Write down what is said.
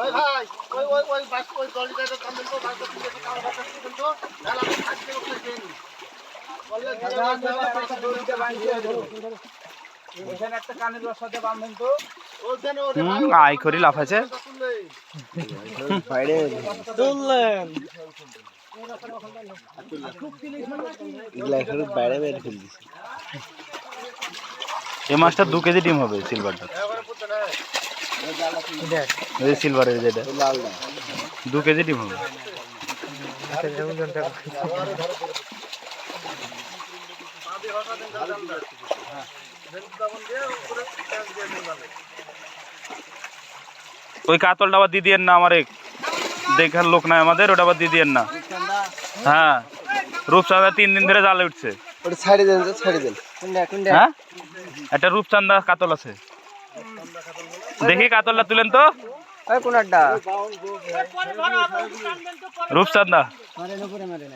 ওই ভাই ওই বাস ওই দলিটাকে কামড় তো বাস করতে যেতে কামড় করতে কিন্তু তাহলে আমি থাকতে করতে দেন বললে দাদা দড়িটা বাঁধিয়ে ধরো এখানে একটা কানের রসাতে বাঁধেন তো ওখানে ওরে ভাই আই করি লাফাছে বাইরে তুললেন গ্লাসের বাইরে বের করে দিছি এই মাছটা 2 কেজি ডিম হবে সিলভারটা এই সিলভারের যেটা 2 কেজি ডিম হবে ওই কাতলটা আবার দিয়ে দিয়েন না আমার দেখার লোক নাই আমাদের ওটা আবার দিয়ে দিয়েন না হ্যাঁ রূপচাঁদা 3 দিন ধরে জালে উঠছে ওটা ছাড়ি দেন তো ছাড়ি দেন কোনটা হ্যাঁ একটা রূপচাঁদা কাতল আছে দেখি কাতলটা তুলেন তো ওই কোনটা রূপচাঁদা মারেন উপরে মারেন